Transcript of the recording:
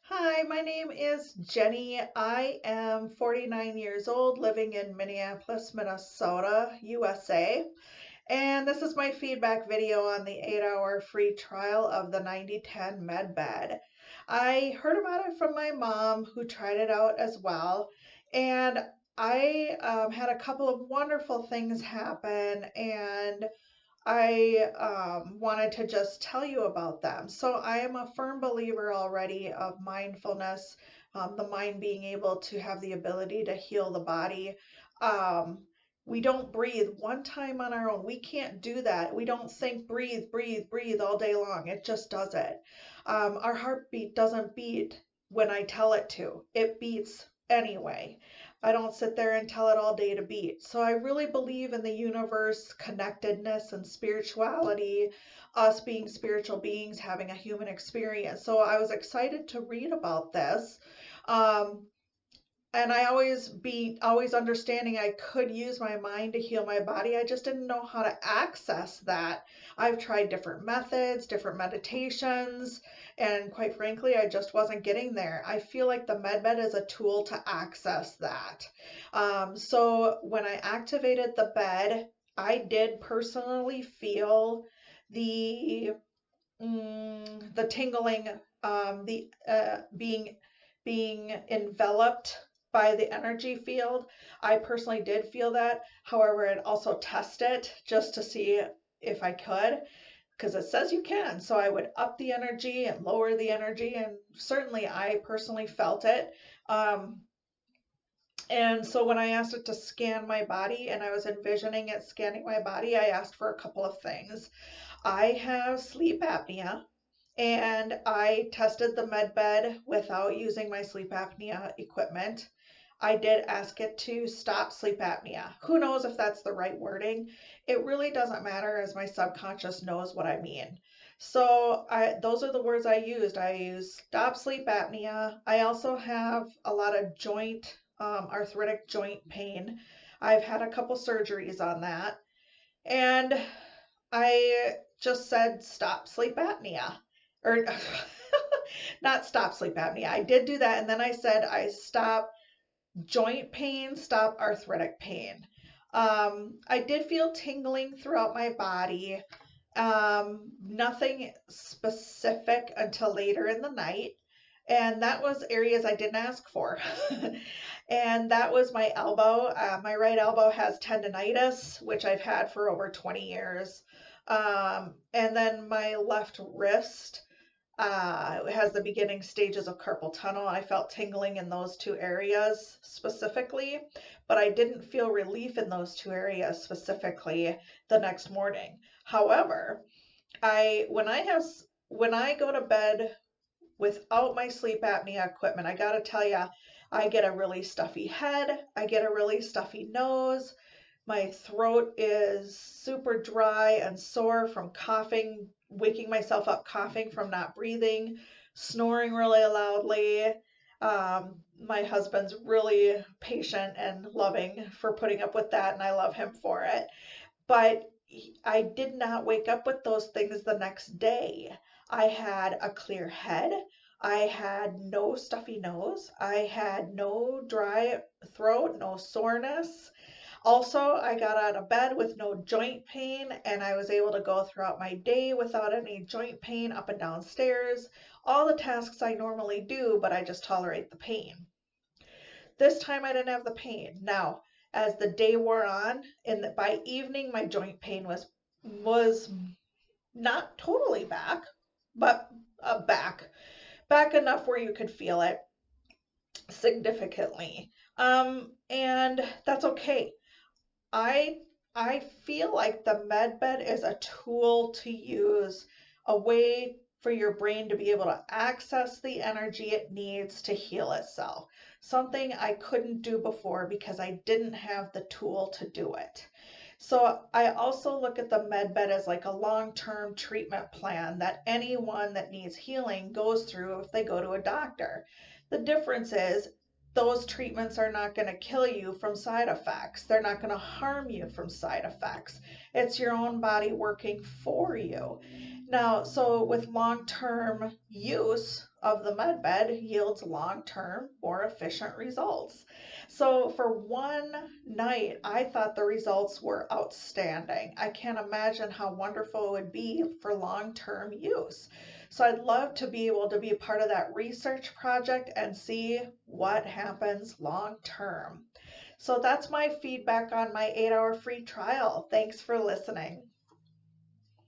Hi, my name is Jenny. I am 49 years old, living in Minneapolis, Minnesota, USA. And this is my feedback video on the 8-hour free trial of the 9010 MedBed. I heard about it from my mom, who tried it out as well. And I had a couple of wonderful things happen, and I wanted to just tell you about them. So, I am a firm believer already of mindfulness, the mind being able to have the ability to heal the body. Um, we don't breathe one time on our own. We can't do that. We don't think, breathe, breathe, breathe all day long. It just does it. Our heartbeat doesn't beat when I tell it to, it beats anyway. I don't sit there and tell it all day to beat. So I really believe in the universe, connectedness, and spirituality, us being spiritual beings having a human experience. So I was excited to read about this. Um, and I always understanding I could use my mind to heal my body. I just didn't know how to access that. I've tried different methods, different meditations, and quite frankly, I just wasn't getting there. I feel like the MedBed is a tool to access that. So when I activated the bed, I did personally feel the the tingling, the being enveloped by the energy field. I personally did feel that. However, I'd also test it just to see if I could, because it says you can. So I would up the energy and lower the energy, and certainly I personally felt it. Um, and so when I asked it to scan my body and I was envisioning it scanning my body, I asked for a couple of things. I have sleep apnea, and I tested the med bed without using my sleep apnea equipment. I did ask it to stop sleep apnea. Who knows if that's the right wording? It really doesn't matter, as my subconscious knows what I mean. So those are the words I used. I used stop sleep apnea. I also have a lot of arthritic joint pain. I've had a couple surgeries on that. And I just said stop sleep apnea. Or not stop sleep apnea. I did do that. And then I said I stop joint pain, stop arthritic pain. I did feel tingling throughout my body. Nothing specific until later in the night. And that was areas I didn't ask for. And that was my elbow. My right elbow has tendonitis, which I've had for over 20 years. And then my left wrist has the beginning stages of carpal tunnel. I felt tingling in those two areas specifically, but I didn't feel relief in those two areas specifically the next morning. However, I when I go to bed without my sleep apnea equipment, I gotta tell you, I get a really stuffy head, I get a really stuffy nose, my throat is super dry and sore from coughing, waking myself up coughing from not breathing, snoring really loudly. My husband's really patient and loving for putting up with that, and I love him for it. But I did not wake up with those things the next day. I had a clear head. I had no stuffy nose. I had no dry throat, no soreness. Also, I got out of bed with no joint pain, and I was able to go throughout my day without any joint pain up and down stairs. All the tasks I normally do, but I just tolerate the pain. This time I didn't have the pain. Now, as the day wore on, by evening my joint pain was not totally back, but back enough where you could feel it significantly. And that's okay. I I feel like the med bed is a tool to use, a way for your brain to be able to access the energy it needs to heal itself. Something I couldn't do before because I didn't have the tool to do it. So I also look at the med bed as like a long-term treatment plan that anyone that needs healing goes through if they go to a doctor. The difference is those treatments are not going to kill you from side effects. They're not going to harm you from side effects. It's your own body working for you. Now, so with long term use, of the med bed yields long-term, more efficient results. So for one night, I thought the results were outstanding. I can't imagine how wonderful it would be for long-term use. So I'd love to be able to be a part of that research project and see what happens long-term. So that's my feedback on my 8-hour free trial. Thanks for listening.